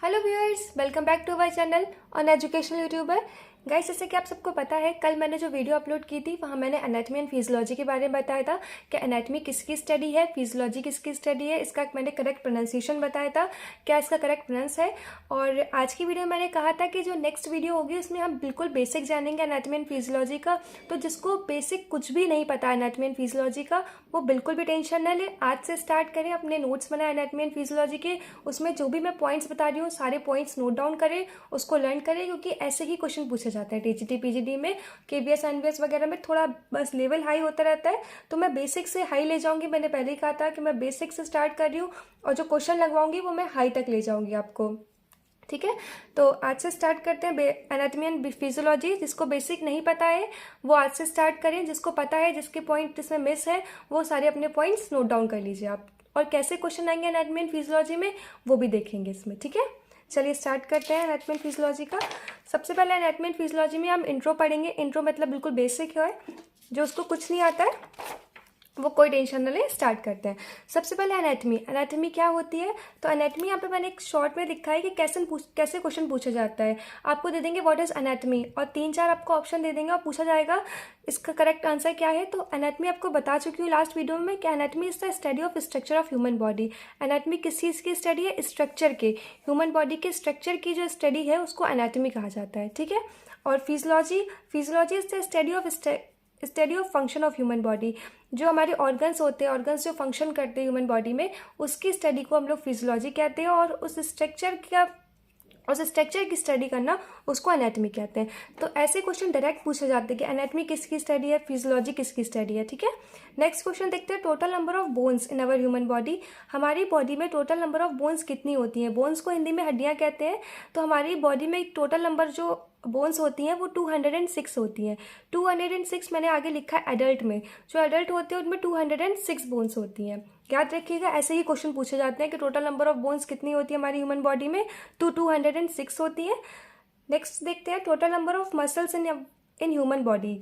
Hello viewers, welcome back to our channel on educational YouTuber. Guys, जैसे कि आप सबको पता है, कल मैंने जो वीडियो अपलोड की थी वहाँ मैंने एनाटॉमी एंड फिजियोलॉजी के बारे में बताया था कि एनाटॉमी किसकी स्टडी है, फिजियोलॉजी किसकी स्टडी है। इसका मैंने करेक्ट प्रोनाउंसिएशन बताया था, क्या इसका करेक्ट प्रोनाउंस है। और आज की वीडियो में मैंने कहा था कि जो नेक्स्ट वीडियो होगी उसमें हम बिल्कुल बेसिक जानेंगे एनाटॉमी एंड फिजियोलॉजी का। तो जिसको बेसिक कुछ भी नहीं पता एनाटॉमी एंड फिजियोलॉजी का, वो बिल्कुल भी टेंशन न ले। आज से स्टार्ट करें, अपने नोट्स बनाए एनाटॉमी एंड फिजियोलॉजी के। उसमें जो भी मैं पॉइंट्स बता रही हूँ सारे पॉइंट्स नोट डाउन करें, उसको लर्न करें, क्योंकि ऐसे ही क्वेश्चन पूछे जाते हैं टीजीटी पीजीडी में। केवीएस एनवीएस वगैरह में थोड़ा बस लेवल हाई होता रहता है, तो मैं बेसिक से हाई ले जाऊंगी। मैंने पहले ही कहा था कि मैं बेसिक से स्टार्ट कर रही हूँ और जो क्वेश्चन लगवाऊंगी वो मैं हाई तक ले जाऊंगी आपको। ठीक है, तो आज से स्टार्ट करते हैं एनाटॉमी एंड फिजियोलॉजी। जिसको बेसिक नहीं पता है वो आज से स्टार्ट करें, जिसको पता है, जिसके पॉइंट इसमें मिस है, वो सारे अपने पॉइंट्स नोट डाउन कर लीजिए आप। और कैसे क्वेश्चन आएंगे एनाटॉमी एंड फिजियोलॉजी में वो भी देखेंगे इसमें। ठीक है, चलिए स्टार्ट करते हैं एनाटॉमी एंड फिजियोलॉजी का। सबसे पहले एनाटॉमी एंड फिजियोलॉजी में हम इंट्रो पढ़ेंगे। इंट्रो मतलब बिल्कुल बेसिक है, जो उसको कुछ नहीं आता है वो कोई टेंशन न ले। स्टार्ट करते हैं। सबसे पहले एनाटॉमी। एनाटॉमी क्या होती है? तो एनाटॉमी यहाँ पे मैंने एक शॉर्ट में लिखा है कि कैसे क्वेश्चन पूछा जाता है। आपको दे देंगे व्हाट इज एनाटॉमी और 3-4 आपको ऑप्शन दे देंगे और पूछा जाएगा इसका करेक्ट आंसर क्या है। तो एनाटॉमी आपको बता चुकी हूँ लास्ट वीडियो में कि anatomy is the study of structure of human body. Anatomy किस चीज़ की स्टडी है? स्ट्रक्चर के, ह्यूमन बॉडी के स्ट्रक्चर की जो स्टडी है उसको एनाटॉमी कहा जाता है। ठीक है, और physiology is the study of function of human body. जो हमारे ऑर्गन्स होते हैं, ऑर्गन्स जो फंक्शन करते हैं ह्यूमन बॉडी में, उसकी स्टडी को हम लोग फिजियोलॉजी कहते हैं। और उस स्ट्रक्चर की स्टडी करना उसको एनाटॉमी कहते हैं। तो ऐसे क्वेश्चन डायरेक्ट पूछे जाते हैं कि एनाटॉमी किसकी स्टडी है, फिजियोलॉजी किसकी स्टडी है। ठीक है, नेक्स्ट क्वेश्चन देखते हैं। Total number of bones in our human body. हमारी बॉडी में टोटल नंबर ऑफ बोन्स कितनी होती हैं? बोन्स को हिंदी में हड्डियां कहते हैं। तो हमारी बॉडी में टोटल नंबर जो बोन्स होती हैं वो 206 होती हैं। 206 मैंने आगे लिखा है एडल्ट में। जो एडल्ट होते हैं उनमें 206 बोन्स होती हैं। याद रखिएगा, ऐसे ही क्वेश्चन पूछे जाते हैं कि टोटल नंबर ऑफ बोन्स कितनी होती है हमारी ह्यूमन बॉडी में, तो 206 होती है। नेक्स्ट देखते हैं total number of muscles in human body.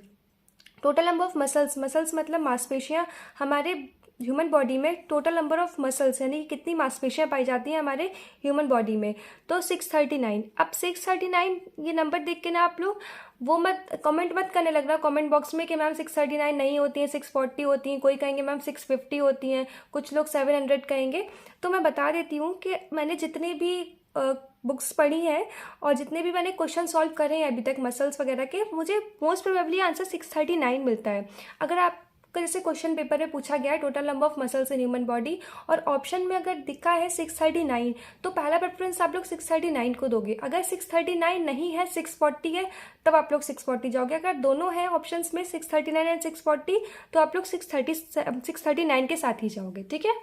Total number of muscles मतलब मांसपेशियां। हमारे ह्यूमन बॉडी में टोटल नंबर ऑफ मसल्स यानी कितनी मांसपेशियां पाई जाती हैं हमारे ह्यूमन बॉडी में, तो 639। अब 639 ये नंबर देख के ना आप लोग वो कमेंट मत करने लग रहा कमेंट बॉक्स में कि मैम 639 नहीं होती हैं, 640 होती हैं। कोई कहेंगे मैम 650 होती हैं, कुछ लोग 700 कहेंगे। तो मैं बता देती हूँ कि मैंने जितनी भी बुक्स पढ़ी हैं और जितने भी मैंने क्वेश्चन सॉल्व करे हैं अभी तक मसल्स वगैरह के, मुझे मोस्ट प्रोबेबली आंसर 639 मिलता है। अगर आप जैसे क्वेश्चन पेपर में पूछा गया है total number of muscles in human body और ऑप्शन में अगर दिखा है 639, तो पहला प्रेफरेंस आप लोग 639 को दोगे। अगर 639 नहीं है, 640 है, तब आप लोग 640 जाओगे। अगर दोनों हैं ऑप्शंस में 639 एंड 640, तो आप लोग 639 के साथ ही जाओगे। ठीक है,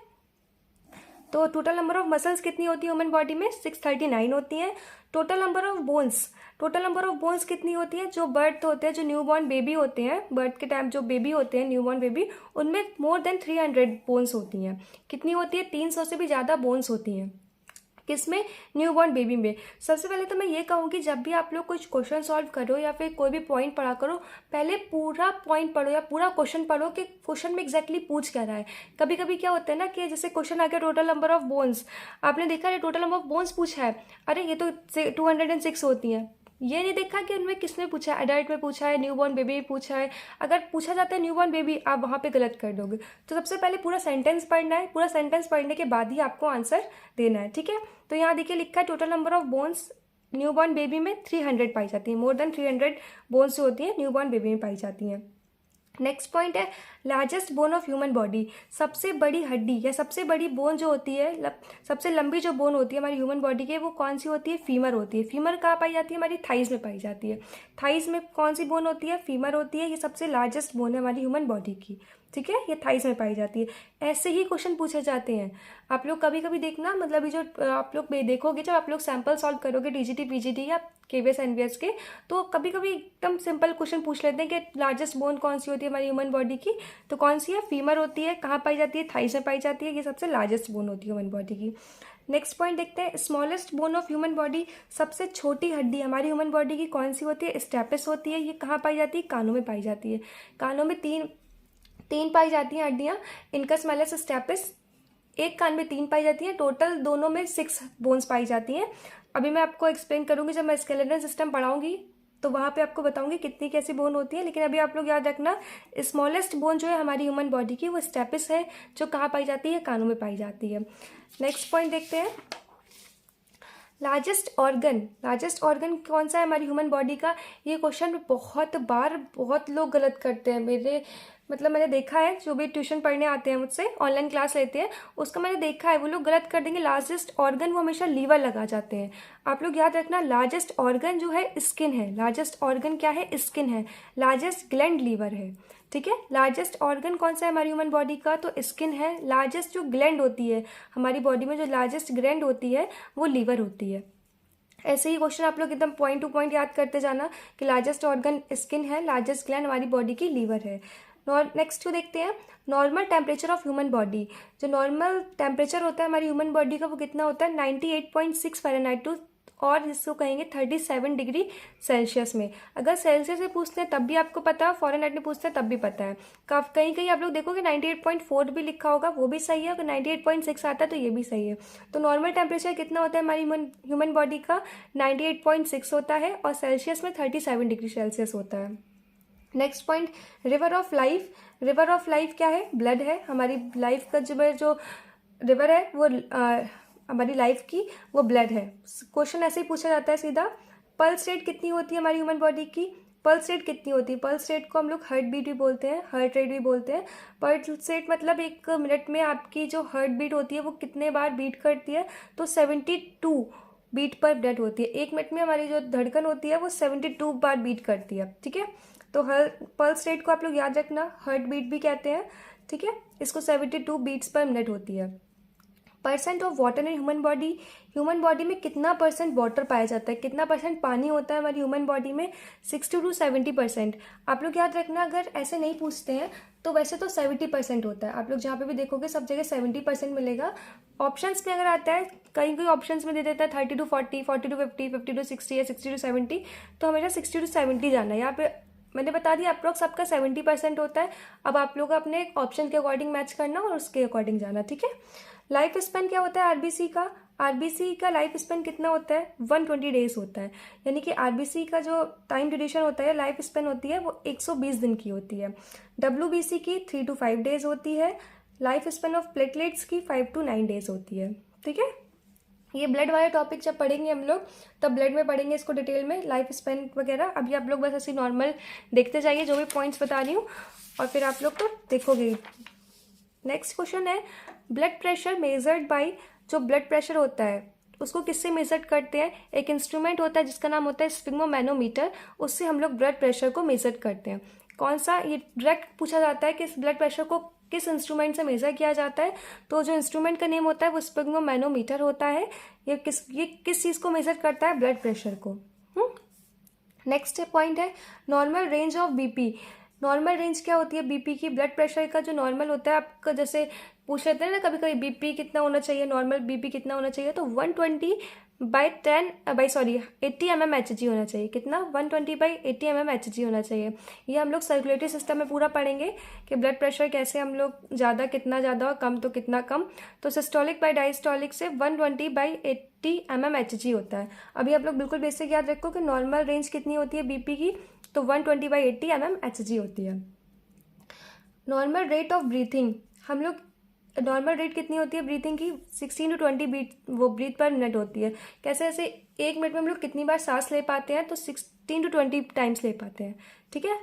तो टोटल नंबर ऑफ मसल्स कितनी होती है ह्यूमन बॉडी में? 639 होती हैं। टोटल नंबर ऑफ बोन्स कितनी होती है? जो बर्थ होते हैं, जो न्यूबॉर्न बेबी होते हैं, बर्थ के टाइम जो बेबी होते हैं न्यूबॉर्न बेबी, उनमें मोर देन 300 बोन्स होती हैं। कितनी होती है? 300 से भी ज़्यादा बोन्स होती हैं। किसमें? न्यूबॉर्न बेबी में। सबसे पहले तो मैं ये कहूँगी, जब भी आप लोग कुछ क्वेश्चन सॉल्व करो या फिर कोई भी पॉइंट पढ़ा करो, पहले पूरा पॉइंट पढ़ो या पूरा क्वेश्चन पढ़ो कि क्वेश्चन में एग्जैक्टली पूछ क्या रहा है। कभी कभी क्या होता है ना कि जैसे क्वेश्चन आ गया टोटल नंबर ऑफ बोन्स, आपने देखा है टोटल नंबर ऑफ बोन्स पूछा है, अरे ये तो 206 होती हैं। ये नहीं देखा कि उनमें किसने पूछा है, एडल्ट में पूछा है, न्यूबॉर्न बेबी में पूछा है। अगर पूछा जाता है न्यूबॉर्न बेबी, आप वहाँ पे गलत कर दोगे। तो सबसे पहले पूरा सेंटेंस पढ़ना है, पूरा सेंटेंस पढ़ने के बाद ही आपको आंसर देना है। ठीक है, तो यहाँ देखिए लिखा है total number of bones newborn baby में 300 पाई जाती है। मोर देन 300 बोन्स जो होती है न्यूबॉर्न बेबी में पाई जाती हैं। नेक्स्ट पॉइंट है largest bone of human body. सबसे बड़ी हड्डी या सबसे बड़ी बोन जो होती है, सबसे लंबी जो बोन होती है हमारी ह्यूमन बॉडी की, वो कौन सी होती है? फीमर होती है। फीमर कहाँ पाई जाती है? हमारी थाइज में पाई जाती है। थाइज में कौन सी बोन होती है? फीमर होती है। ये सबसे लार्जेस्ट बोन है हमारी ह्यूमन बॉडी की। ठीक है, ये थाइज में पाई जाती है। ऐसे ही क्वेश्चन पूछे जाते हैं। आप लोग कभी कभी देखना, मतलब ये जो आप लोग देखोगे जब आप लोग सैंपल सॉल्व करोगे टीजीटी पीजीटी या केवीएस एनवीएस के, तो कभी कभी एकदम सिंपल क्वेश्चन पूछ लेते हैं कि लार्जेस्ट बोन कौन सी होती है हमारी ह्यूमन बॉडी की, तो कौन सी है? फीमर होती है। कहाँ पाई जाती है? थाइज में पाई जाती है। ये सबसे लार्जेस्ट बोन होती है ह्यूमन बॉडी की। नेक्स्ट पॉइंट देखते हैं smallest bone of human body. सबसे छोटी हड्डी हमारी ह्यूमन बॉडी की कौन सी होती है? स्टेपिस होती है। ये कहाँ पाई जाती है? कानों में पाई जाती है। कानों में तीन पाई जाती हैं हड्डियाँ, इनकस, मैलस, स्टेपिस। एक कान में 3 पाई जाती हैं, टोटल दोनों में 6 बोन्स पाई जाती हैं। अभी मैं आपको एक्सप्लेन करूँगी जब मैं स्केलेटन सिस्टम पढ़ाऊँगी, तो वहाँ पे आपको बताऊँगी कितनी कैसी बोन होती है। लेकिन अभी आप लोग याद रखना, स्मॉलेस्ट बोन जो है हमारी ह्यूमन बॉडी की, वो स्टेपिस है, जो कहाँ पाई जाती है, कानों में पाई जाती है। नेक्स्ट पॉइंट देखते हैं, लार्जेस्ट ऑर्गन कौन सा है हमारी ह्यूमन बॉडी का। ये क्वेश्चन बहुत बार बहुत लोग गलत करते हैं। मैंने देखा है, जो भी ट्यूशन पढ़ने आते हैं मुझसे, ऑनलाइन क्लास लेते हैं, उसका मैंने देखा है, वो लोग गलत कर देंगे। लार्जेस्ट ऑर्गन वो हमेशा लीवर लगा जाते हैं। आप लोग याद रखना, लार्जेस्ट ऑर्गन जो है स्किन है। लार्जेस्ट ऑर्गन क्या है, स्किन है। लार्जेस्ट ग्लैंड लीवर है, ठीक है। लार्जेस्ट ऑर्गन कौन सा है हमारी ह्यूमन बॉडी का, तो स्किन है। लार्जेस्ट जो ग्लैंड होती है हमारी बॉडी में, जो लार्जेस्ट ग्लैंड होती है वो लीवर होती है। ऐसे ही क्वेश्चन आप लोग एकदम पॉइंट टू पॉइंट याद करते जाना कि लार्जेस्ट ऑर्गन स्किन है, लार्जेस्ट ग्लैंड हमारी बॉडी की लीवर है। नेक्स्ट जो देखते हैं, normal temperature of human body. जो नॉर्मल टेम्परेचर होता है हमारी ह्यूमन बॉडी का, वो कितना होता है, 98.6 फ़ारेनहाइट टू, और जिसको कहेंगे 37 डिग्री सेल्सियस में। अगर सेल्सियस में पूछते हैं तब भी आपको पता है, फ़ारेनहाइट में पूछते हैं तब भी पता है। कहीं कहीं आप लोग देखोगे 98.4 भी लिखा होगा, वो भी सही है। अगर 98.6 आता है तो ये भी सही है। तो नॉर्मल टेम्परेचर कितना होता है हमारी ह्यूमन बॉडी का, 98.6 होता है, और सेल्सियस में 37 डिग्री सेल्सियस होता है। Next point, river of life. River of life क्या है, ब्लड है। हमारी लाइफ का जो रिवर है वो हमारी लाइफ की, वो ब्लड है। क्वेश्चन ऐसे ही पूछा जाता है सीधा। पल्स रेट कितनी होती है हमारी ह्यूमन बॉडी की, पल्स रेट कितनी होती है, पल्स रेट को हम लोग हार्ट बीट भी बोलते हैं, हार्ट रेट भी बोलते हैं। पल्स रेट मतलब एक मिनट में आपकी जो हार्ट बीट होती है वो कितने बार बीट करती है, तो 72 बीट पर मिनट होती है। एक मिनट में हमारी जो धड़कन होती है वो 72 बार बीट करती है, ठीक है। तो हर पल्स रेट को आप लोग याद रखना, हार्ट बीट भी कहते हैं, ठीक है। इसको 72 बीट्स पर मिनट होती है। Percent of water in human body. Human body में कितना परसेंट वाटर पाया जाता है, कितना परसेंट पानी होता है हमारी ह्यूमन बॉडी में, 60 to 70%। आप लोग याद रखना, अगर ऐसे नहीं पूछते हैं तो वैसे तो 70% होता है। आप लोग जहाँ पे भी देखोगे सब जगह 70% मिलेगा। ऑप्शंस में अगर आता है, कहीं कहीं ऑप्शंस में दे देता है 30 to 40, 40 to 50, 50 to 60 या 60 to 70, तो हमेशा 60 to 70 जाना है। यहाँ पे मैंने बता दिया अप्रोक्स आपका 70% होता है। अब आप लोग अपने ऑप्शन के अकॉर्डिंग मैच करना और उसके अकॉर्डिंग जाना, ठीक है। लाइफ स्पेन क्या होता है आरबीसी का, आरबीसी का लाइफ स्पेन कितना होता है, 120 डेज होता है। यानी कि आरबीसी का जो टाइम ड्यूरेशन होता है, लाइफ स्पेन होती है, वो 120 दिन की होती है। डब्ल्यूबीसी की 3 to 5 डेज होती है। लाइफ स्पेन ऑफ प्लेटलेट्स की 5 to 9 डेज होती है, ठीक है। ये ब्लड वाले टॉपिक जब पढ़ेंगे हम लोग, तब ब्लड में पढ़ेंगे इसको डिटेल में, लाइफ स्पेन वगैरह। अभी आप लोग बस ऐसे नॉर्मल देखते जाइए जो भी पॉइंट्स बता रही हूँ, और फिर आप लोग तो देखोगे। नेक्स्ट क्वेश्चन है, ब्लड प्रेशर मेजर्ड बाय। जो ब्लड प्रेशर होता है उसको किससे मेजर करते हैं, एक इंस्ट्रूमेंट होता है जिसका नाम होता है स्फिग्मोमैनोमीटर, उससे हम लोग ब्लड प्रेशर को मेजर करते हैं। कौन सा, ये डायरेक्ट पूछा जाता है कि इस ब्लड प्रेशर को किस इंस्ट्रूमेंट से मेजर किया जाता है, तो जो इंस्ट्रूमेंट का नेम होता है वो स्फिग्मोमैनोमीटर होता है। ये किस चीज़ को मेजर करता है, ब्लड प्रेशर को। नेक्स्ट पॉइंट है, normal range of BP. Normal range क्या होती है बीपी की, ब्लड प्रेशर का जो नॉर्मल होता है, आपका जैसे पूछ लेते हैं ना कभी कभी बीपी कितना होना चाहिए, नॉर्मल बीपी कितना होना चाहिए, तो 80 mmHg होना चाहिए। कितना, 120/80 mmHg होना चाहिए। ये हम लोग सर्कुलेटरी सिस्टम में पूरा पढ़ेंगे कि ब्लड प्रेशर कैसे हम लोग ज़्यादा कितना ज़्यादा और कम तो कितना कम। तो सिस्टोलिक बाय डायस्टोलिक से 120/80 mmHg होता है। अभी आप लोग बिल्कुल बेसिक याद रखो कि नॉर्मल रेंज कितनी होती है बीपी की, तो 120/80 mmHg होती है। नॉर्मल रेट ऑफ ब्रीथिंग, हम लोग नॉर्मल रेट कितनी होती है ब्रीथिंग की, 16 to 20 ब्रीथ पर मिनट होती है। कैसे, ऐसे एक मिनट में हम लोग कितनी बार सांस ले पाते हैं, तो 16 to 20 टाइम्स ले पाते हैं, ठीक है।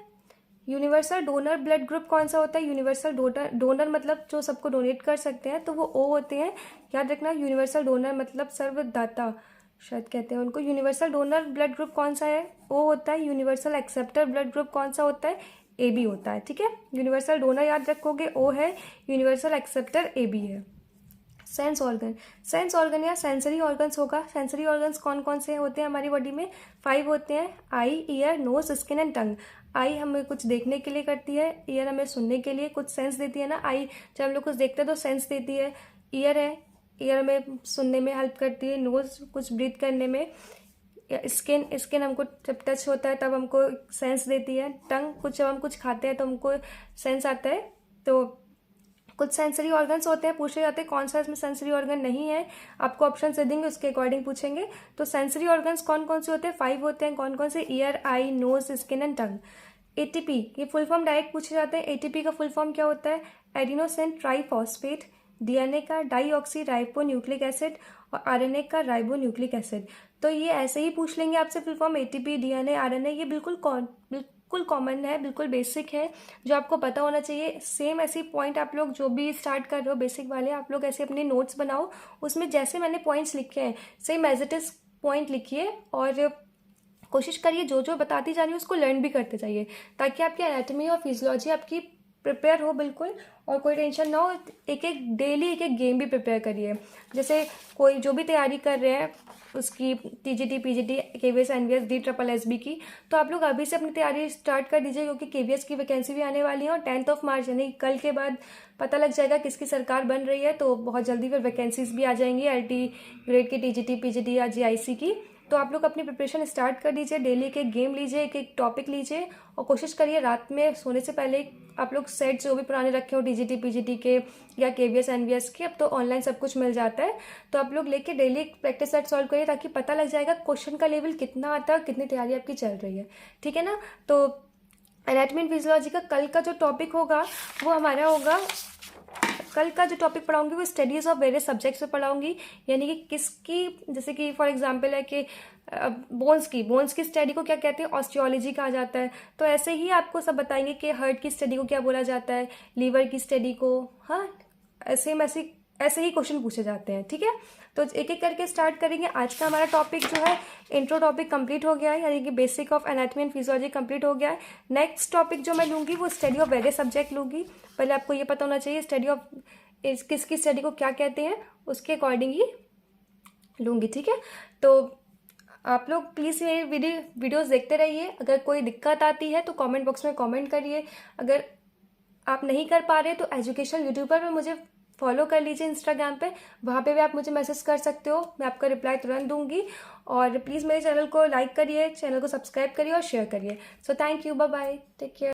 यूनिवर्सल डोनर ब्लड ग्रुप कौन सा होता है, यूनिवर्सल डोनर मतलब जो सबको डोनेट कर सकते हैं, तो वो ओ होते हैं, याद रखना। यूनिवर्सल डोनर मतलब सर्वदाता शायद कहते हैं उनको। यूनिवर्सल डोनर ब्लड ग्रुप कौन सा है, ओ होता है। यूनिवर्सल एक्सेप्टर ब्लड ग्रुप कौन सा होता है, ए बी होता है, ठीक है। यूनिवर्सल डोनर याद रखोगे ओ है, यूनिवर्सल एक्सेप्टर ए बी है। सेंस ऑर्गन या सेंसरी ऑर्गन्स होगा। सेंसरी ऑर्गन्स कौन कौन से होते हैं हमारी बॉडी में, 5 होते हैं, eye, ear, nose, skin and tongue. Eye हमें कुछ देखने के लिए करती है, ईयर हमें सुनने के लिए कुछ सेंस देती है ना। आई जब हम लोग कुछ देखते हैं तो सेंस देती है। ईयर है, ईयर हमें सुनने में हेल्प करती है। नोज कुछ ब्रीथ करने में। स्किन हमको जब टच होता है तब हमको सेंस देती है। टंग कुछ जब हम कुछ खाते हैं तो हमको सेंस आता है। तो कुछ सेंसरी ऑर्गन्स होते हैं, पूछे जाते हैं कौन सा इसमें सेंसरी ऑर्गन नहीं है, आपको ऑप्शन से देंगे उसके अकॉर्डिंग पूछेंगे। तो सेंसरी ऑर्गन्स कौन कौन से होते हैं, 5 होते हैं। कौन कौन से, ear, eye, nose, skin and tongue. ATP, ये फुल फॉर्म डायरेक्ट पूछे जाते हैं। एटीपी का फुल फॉर्म क्या होता है, एडिनोसिन ट्राइफॉस्फेट। डीएनए का डाईऑक्सी राइबो न्यूक्लिक एसिड और आरएनए का राइबो न्यूक्लिक एसिड। तो ये ऐसे ही पूछ लेंगे आपसे full form, ATP, DNA, RNA, ये बिल्कुल कॉमन है, बिल्कुल बेसिक है, जो आपको पता होना चाहिए। सेम ऐसी पॉइंट आप लोग जो भी स्टार्ट कर रहे हो बेसिक वाले, आप लोग ऐसे अपने नोट्स बनाओ, उसमें जैसे मैंने पॉइंट्स लिखे हैं same as it is point लिखिए, और कोशिश करिए जो जो बताती जा रही है उसको लर्न भी करते जाइए, ताकि आपकी एनाटॉमी और फिजियोलॉजी आपकी प्रिपेयर हो बिल्कुल, और कोई टेंशन ना हो। एक एक डेली एक एक गेम भी प्रिपेयर करिए। जैसे कोई जो भी तैयारी कर रहे हैं उसकी, TGT, PGT, KVS, NVS, DSSB की, तो आप लोग अभी से अपनी तैयारी स्टार्ट कर दीजिए, क्योंकि केवीएस की वैकेंसी भी आने वाली है, और 10 मार्च यानी कल के बाद पता लग जाएगा किसकी सरकार बन रही है, तो बहुत जल्दी फिर वैकेंसीज भी आ जाएंगी LT ग्रेड की, टीजीटी, पीजीटी या GIC की। तो आप लोग अपनी प्रिपरेशन स्टार्ट कर दीजिए, डेली एक एक गेम लीजिए, एक एक टॉपिक लीजिए, और कोशिश करिए रात में सोने से पहले आप लोग सेट जो भी पुराने रखे हो टीजीटी, पीजीटी के या केवीएस, एनवीएस के, अब तो ऑनलाइन सब कुछ मिल जाता है, तो आप लोग लेके डेली प्रैक्टिस सेट सॉल्व करिए, ताकि पता लग जाएगा क्वेश्चन का लेवल कितना आता है और कितनी तैयारी आपकी चल रही है। ठीक है ना। तो एनाटॉमी एंड फिजियोलॉजी का कल का जो टॉपिक होगा वो हमारा होगा, कल का जो टॉपिक पढ़ाऊंगी वो स्टडीज़ ऑफ वेरियस सब्जेक्ट्स पे पढ़ाऊंगी, यानी कि किसकी, जैसे कि फॉर एग्जांपल है कि बोन्स की स्टडी को क्या कहते हैं, ऑस्टियोलॉजी कहा जाता है। तो ऐसे ही आपको सब बताएंगे कि हार्ट की स्टडी को क्या बोला जाता है, लीवर की स्टडी को, हाँ ऐसे ही क्वेश्चन पूछे जाते हैं। ठीक है, तो एक एक करके स्टार्ट करेंगे। आज का हमारा टॉपिक जो है इंट्रो टॉपिक कंप्लीट हो गया है, यानी कि basic of anatomy and physiology complete हो गया है। नेक्स्ट टॉपिक जो मैं लूँगी वो स्टडी ऑफ वेरियस सब्जेक्ट लूँगी। पहले आपको ये पता होना चाहिए स्टडी ऑफ किसकी स्टडी को क्या कहते हैं, उसके अकॉर्डिंग ही लूँगी। ठीक है, तो आप लोग प्लीज़ ये वीडियोस देखते रहिए। अगर कोई दिक्कत आती है तो कमेंट बॉक्स में कमेंट करिए। अगर आप नहीं कर पा रहे तो एजुकेशनल यूट्यूबर पे मुझे फॉलो कर लीजिए इंस्टाग्राम पे, वहाँ पे भी आप मुझे मैसेज कर सकते हो, मैं आपका रिप्लाई तुरंत दूंगी। और प्लीज़ मेरे चैनल को लाइक करिए, चैनल को सब्सक्राइब करिए और शेयर करिए। So thank you, bye bye, take care.